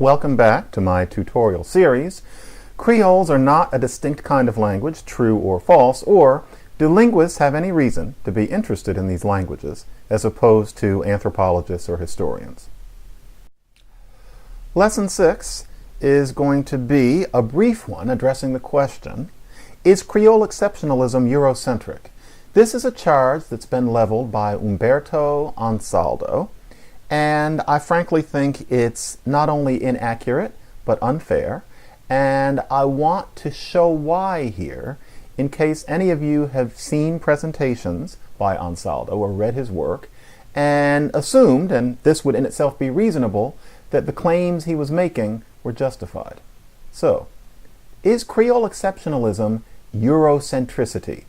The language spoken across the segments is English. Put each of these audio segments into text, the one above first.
Welcome back to my tutorial series. Creoles are not a distinct kind of language, true or false, or do linguists have any reason to be interested in these languages as opposed to anthropologists or historians? Lesson 6 is going to be a brief one addressing the question, is Creole Exceptionalism Eurocentric? This is a charge that's been leveled by Umberto Ansaldo, and I frankly think it's not only inaccurate, but unfair. And I want to show why here, in case any of you have seen presentations by Ansaldo or read his work, and assumed, and this would in itself be reasonable, that the claims he was making were justified. So, is Creole Exceptionalism Eurocentricity?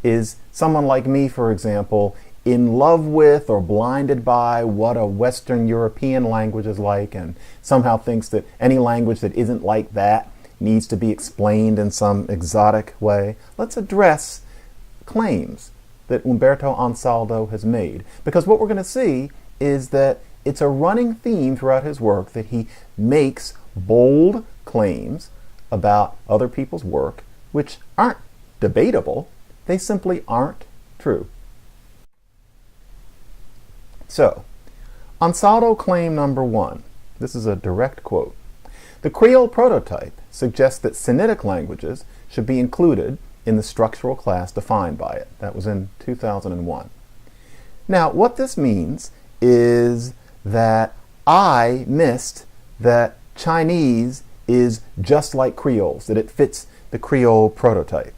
Is someone like me, for example, in love with or blinded by what a Western European language is like and somehow thinks that any language that isn't like that needs to be explained in some exotic way? Let's address claims that Umberto Ansaldo has made, because what we're going to see is that it's a running theme throughout his work that he makes bold claims about other people's work which aren't debatable, they simply aren't true. So, Ansaldo claim number 1. This is a direct quote. The Creole prototype suggests that Sinitic languages should be included in the structural class defined by it. That was in 2001. Now, what this means is that I missed that Chinese is just like Creoles, that it fits the Creole prototype.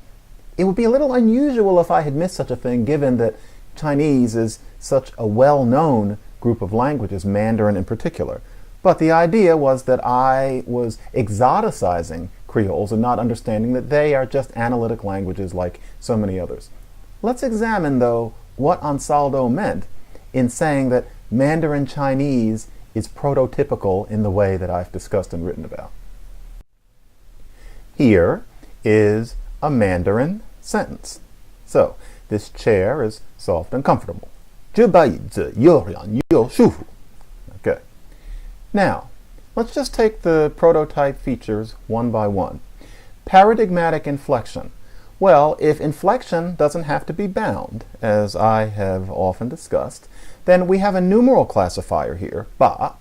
It would be a little unusual if I had missed such a thing, given that Chinese is such a well-known group of languages, Mandarin in particular. But the idea was that I was exoticizing Creoles and not understanding that they are just analytic languages like so many others. Let's examine, though, what Ansaldo meant in saying that Mandarin Chinese is prototypical in the way that I've discussed and written about. Here is a Mandarin sentence. So, this chair is soft and comfortable. Okay. Now, let's just take the prototype features one by one. Paradigmatic inflection. Well, if inflection doesn't have to be bound, as I have often discussed, then we have a numeral classifier here, ba.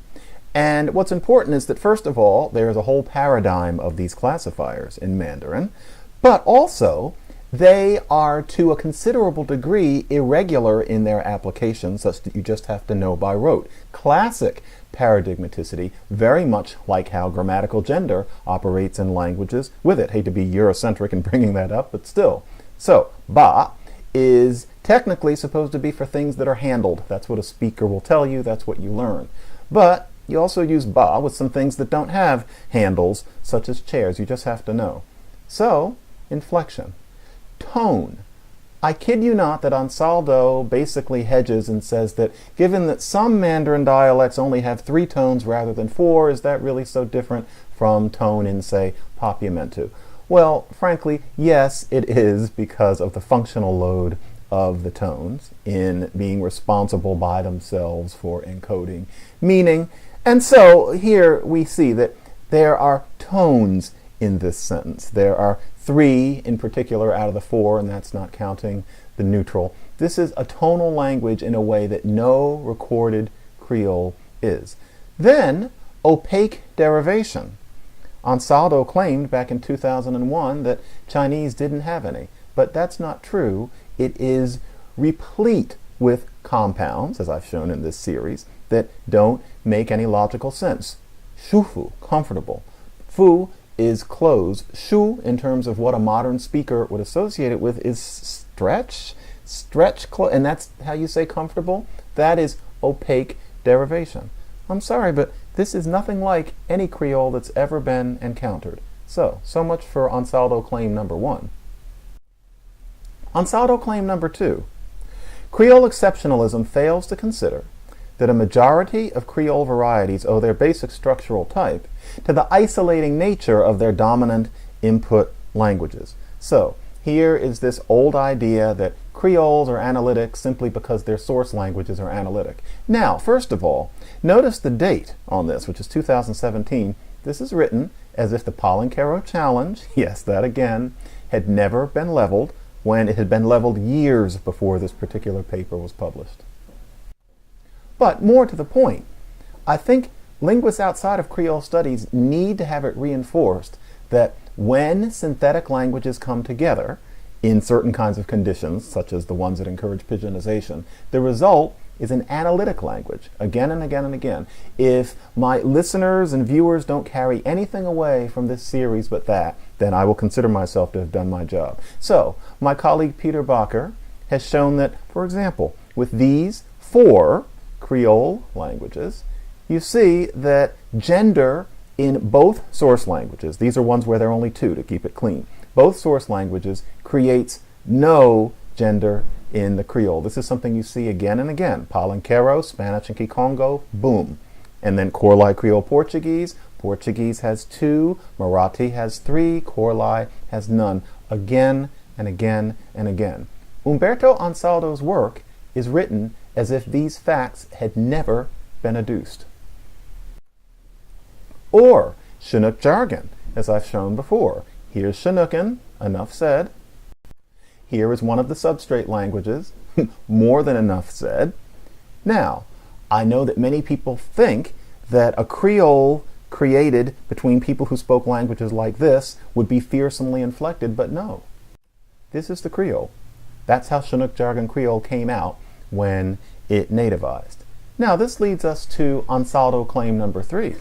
And what's important is that, first of all, there's a whole paradigm of these classifiers in Mandarin, but also they are to a considerable degree irregular in their application, such that you just have to know by rote. Classic paradigmaticity, very much like how grammatical gender operates in languages with it. Hate to be Eurocentric in bringing that up, but still. So, ba is technically supposed to be for things that are handled. That's what a speaker will tell you, that's what you learn. But you also use ba with some things that don't have handles, such as chairs. You just have to know. So, inflection. Tone. I kid you not that Ansaldo basically hedges and says that given that some Mandarin dialects only have 3 tones rather than 4, is that really so different from tone in, say, Papiamentu? Well, frankly, yes, it is, because of the functional load of the tones in being responsible by themselves for encoding meaning. And so here we see that there are tones in this sentence. There are 3 in particular out of the 4, and that's not counting the neutral. This is a tonal language in a way that no recorded Creole is. Then, opaque derivation. Ansaldo claimed back in 2001 that Chinese didn't have any, but that's not true. It is replete with compounds, as I've shown in this series, that don't make any logical sense. Shufu, comfortable. Fu is close. Shu, in terms of what a modern speaker would associate it with, is stretch, and that's how you say comfortable. That is opaque derivation. I'm sorry, but this is nothing like any Creole that's ever been encountered. So much for Ansaldo claim number 1. Ansaldo claim number 2. Creole exceptionalism fails to consider that a majority of Creole varieties owe their basic structural type to the isolating nature of their dominant input languages. So here is this old idea that Creoles are analytic simply because their source languages are analytic. Now, first of all, notice the date on this, which is 2017. This is written as if the Palenquero challenge, yes, that again, had never been leveled when it had been leveled years before this particular paper was published. But more to the point, I think linguists outside of Creole studies need to have it reinforced that when synthetic languages come together in certain kinds of conditions, such as the ones that encourage pidginization, the result is an analytic language, again and again and again. If my listeners and viewers don't carry anything away from this series but that, then I will consider myself to have done my job. So, my colleague Peter Bacher has shown that, for example, with these 4 Creole languages, you see that gender in both source languages, these are ones where there are only 2 to keep it clean, both source languages creates no gender in the Creole. This is something you see again and again. Palenquero, Spanish and Kikongo, boom. And then Creole Creole Portuguese, Portuguese has 2, Marathi has 3, Creole has none. Again and again and again. Umberto Ansaldo's work is written as if these facts had never been adduced. Or Chinook jargon, as I've shown before. Here's Chinookan, enough said. Here is one of the substrate languages, more than enough said. Now, I know that many people think that a Creole created between people who spoke languages like this would be fearsomely inflected, but no. This is the Creole. That's how Chinook jargon Creole came out when it nativized. Now, this leads us to Ansaldo claim number 3.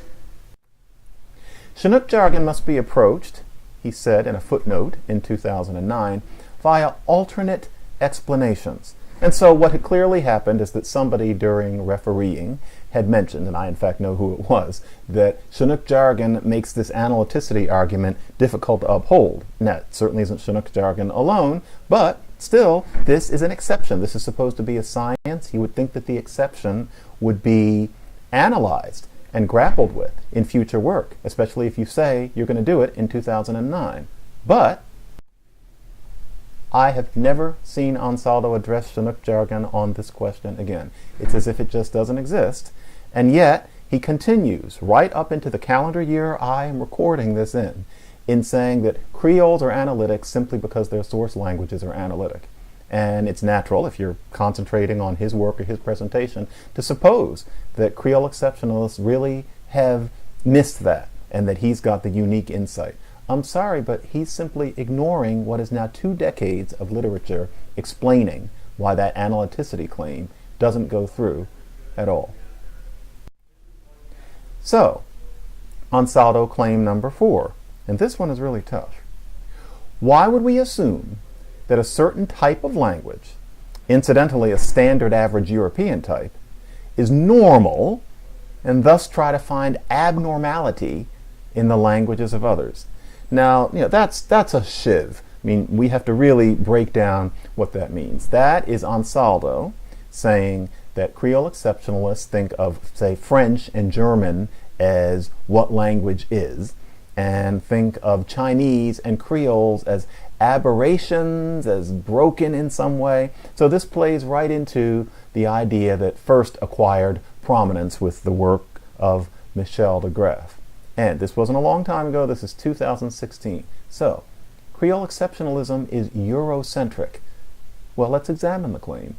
Chinook jargon must be approached, he said in a footnote in 2009, via alternate explanations. And so what had clearly happened is that somebody during refereeing had mentioned, and I in fact know who it was, that Chinook jargon makes this analyticity argument difficult to uphold. Now, it certainly isn't Chinook jargon alone, but still, this is an exception. This is supposed to be a science. You would think that the exception would be analyzed and grappled with in future work, especially if you say you're going to do it in 2009. But I have never seen Ansaldo address Chinook jargon on this question again. It's as if it just doesn't exist. And yet, he continues right up into the calendar year I am recording this in saying that Creoles are analytic simply because their source languages are analytic. And it's natural, if you're concentrating on his work or his presentation, to suppose that Creole Exceptionalists really have missed that and that he's got the unique insight. I'm sorry, but he's simply ignoring what is now 2 decades of literature explaining why that analyticity claim doesn't go through at all. So, Ansaldo claim number 4, and this one is really tough. Why would we assume that a certain type of language, incidentally a standard average European type, is normal and thus try to find abnormality in the languages of others? Now, that's a shiv. I mean, we have to really break down what that means. That is Ansaldo saying that Creole Exceptionalists think of, say, French and German as what language is, and think of Chinese and Creoles as aberrations, as broken in some way. So this plays right into the idea that first acquired prominence with the work of Michel de Graff. And this wasn't a long time ago, this is 2016. So, Creole Exceptionalism is Eurocentric. Well, let's examine the claim.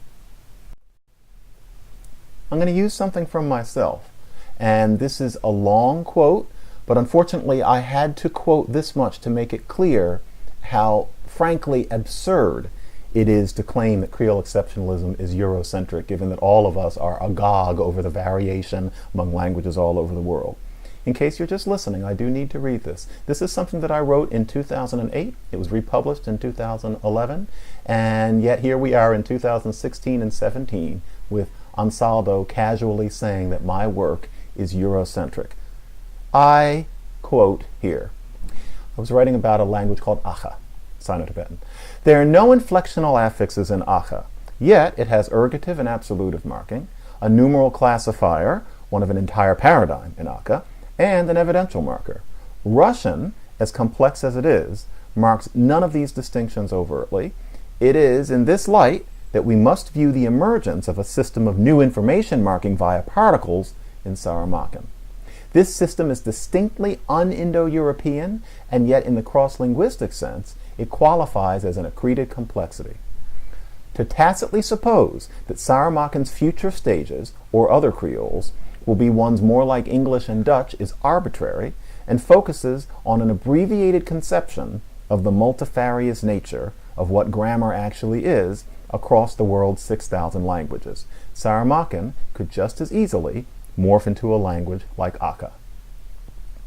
I'm going to use something from myself. And this is a long quote, but unfortunately I had to quote this much to make it clear how frankly absurd it is to claim that Creole Exceptionalism is Eurocentric, given that all of us are agog over the variation among languages all over the world. In case you're just listening, I do need to read this. This is something that I wrote in 2008. It was republished in 2011. And yet here we are in 2016 and 17 with Ansaldo casually saying that my work is Eurocentric. I quote here. I was writing about a language called Akha, Sino-Tibetan. There are no inflectional affixes in Akha, yet it has ergative and absolutive marking, a numeral classifier, one of an entire paradigm in Akha, and an evidential marker. Russian, as complex as it is, marks none of these distinctions overtly. It is, in this light, that we must view the emergence of a system of new information marking via particles in Saramaccan. This system is distinctly un-Indo-European, and yet in the cross-linguistic sense, it qualifies as an accreted complexity. To tacitly suppose that Saramaccan's future stages, or other Creoles, will be ones more like English and Dutch is arbitrary and focuses on an abbreviated conception of the multifarious nature of what grammar actually is across the world's 6,000 languages. Saramaccan could just as easily morph into a language like Aka.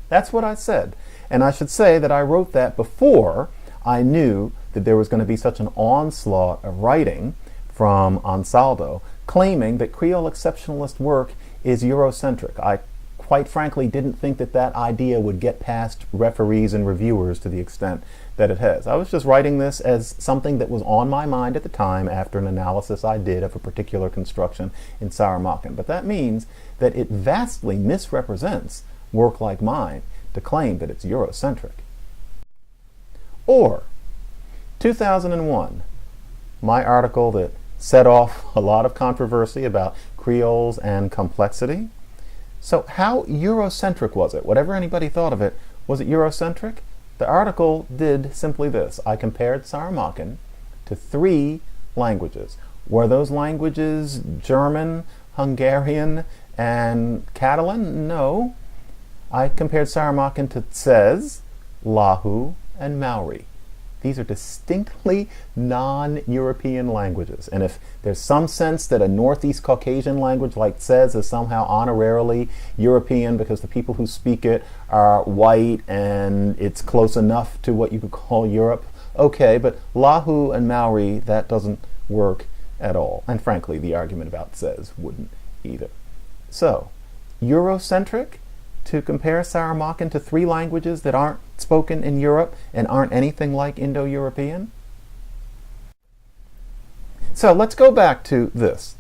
That's what I said, and I should say that I wrote that before I knew that there was going to be such an onslaught of writing from Ansaldo claiming that Creole Exceptionalist work is Eurocentric. I quite frankly didn't think that that idea would get past referees and reviewers to the extent that it has. I was just writing this as something that was on my mind at the time after an analysis I did of a particular construction in Saramaccan. But that means that it vastly misrepresents work like mine to claim that it's Eurocentric. Or 2001, my article that set off a lot of controversy about Creoles and complexity. So how Eurocentric was it? Whatever anybody thought of it, was it Eurocentric? The article did simply this. I compared Saramaccan to 3 languages. Were those languages German, Hungarian, and Catalan? No. I compared Saramaccan to Tsez, Lahu, and Maori. These are distinctly non-European languages. And if there's some sense that a Northeast Caucasian language like Tsez is somehow honorarily European because the people who speak it are white and it's close enough to what you could call Europe, okay, but Lahu and Maori, that doesn't work at all. And frankly, the argument about Tsez wouldn't either. So, Eurocentric, to compare Saramaccan to 3 languages that aren't spoken in Europe and aren't anything like Indo-European? So let's go back to this.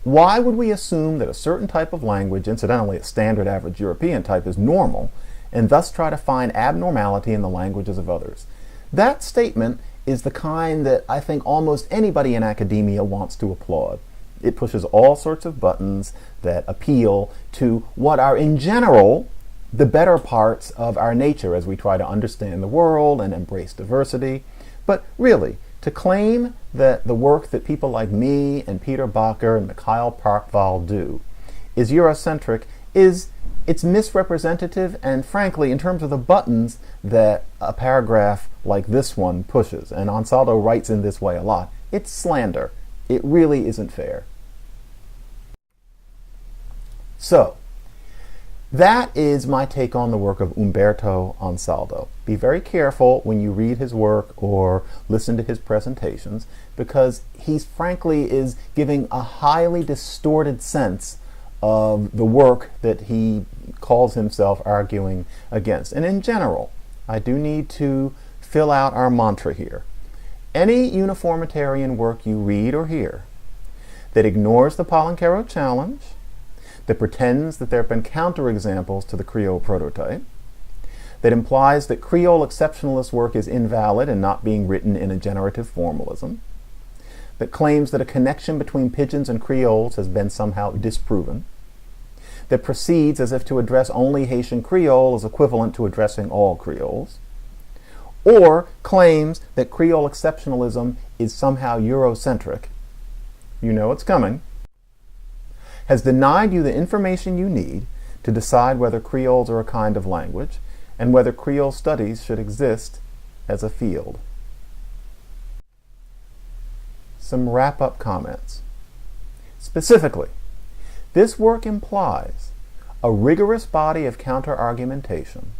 Why would we assume that a certain type of language, incidentally a standard average European type, is normal, and thus try to find abnormality in the languages of others? That statement is the kind that I think almost anybody in academia wants to applaud. It pushes all sorts of buttons that appeal to what are, in general, the better parts of our nature as we try to understand the world and embrace diversity. But really, to claim that the work that people like me and Peter Bakker and Mikhail Parkval do is Eurocentric it's misrepresentative, and frankly, in terms of the buttons that a paragraph like this one pushes, and Ansaldo writes in this way a lot, it's slander. It really isn't fair. So, that is my take on the work of Umberto Ansaldo. Be very careful when you read his work or listen to his presentations, because he frankly is giving a highly distorted sense of the work that he calls himself arguing against. And in general, I do need to fill out our mantra here. Any uniformitarian work you read or hear that ignores the Palenquero challenge, that pretends that there have been counterexamples to the Creole prototype, that implies that Creole Exceptionalist work is invalid and not being written in a generative formalism, that claims that a connection between Pidgins and Creoles has been somehow disproven, that proceeds as if to address only Haitian Creole is equivalent to addressing all Creoles, or claims that Creole Exceptionalism is somehow Eurocentric, you know it's coming, has denied you the information you need to decide whether Creoles are a kind of language and whether Creole studies should exist as a field. Some wrap-up comments. Specifically, this work implies a rigorous body of counter-argumentation,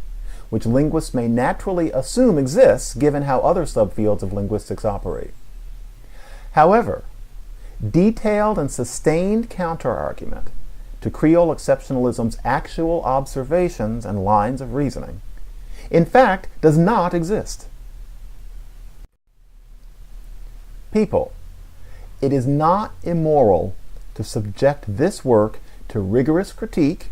which linguists may naturally assume exists given how other subfields of linguistics operate. However, detailed and sustained counter-argument to Creole Exceptionalism's actual observations and lines of reasoning, in fact, does not exist. People, it is not immoral to subject this work to rigorous critique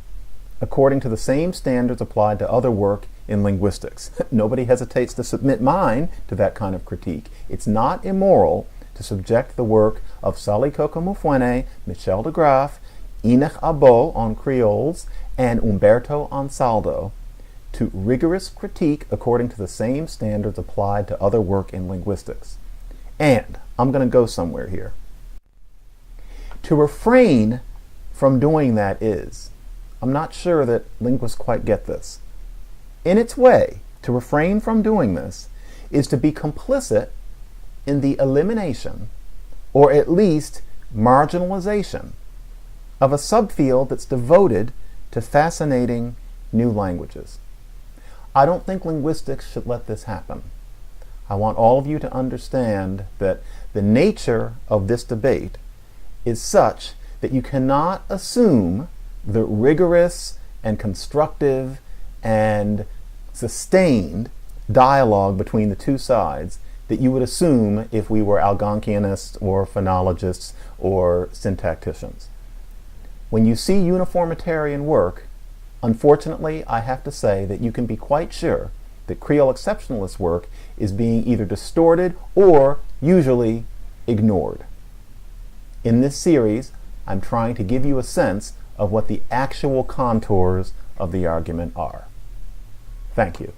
according to the same standards applied to other work in linguistics. Nobody hesitates to submit mine to that kind of critique. It's not immoral to subject the work of Sally Coco-Mufwene, Michel de Graaf, Enoch Abo on Creoles, and Umberto Ansaldo to rigorous critique according to the same standards applied to other work in linguistics. And I'm going to go somewhere here. To refrain from doing that is, I'm not sure that linguists quite get this. In its way, to refrain from doing this is to be complicit in the elimination, or at least marginalization, of a subfield that's devoted to fascinating new languages. I don't think linguistics should let this happen. I want all of you to understand that the nature of this debate is such that you cannot assume the rigorous and constructive and sustained dialogue between the two sides that you would assume if we were Algonquianists or phonologists or syntacticians. When you see uniformitarian work, unfortunately, I have to say that you can be quite sure that Creole Exceptionalist work is being either distorted or usually ignored. In this series, I'm trying to give you a sense of what the actual contours of the argument are. Thank you.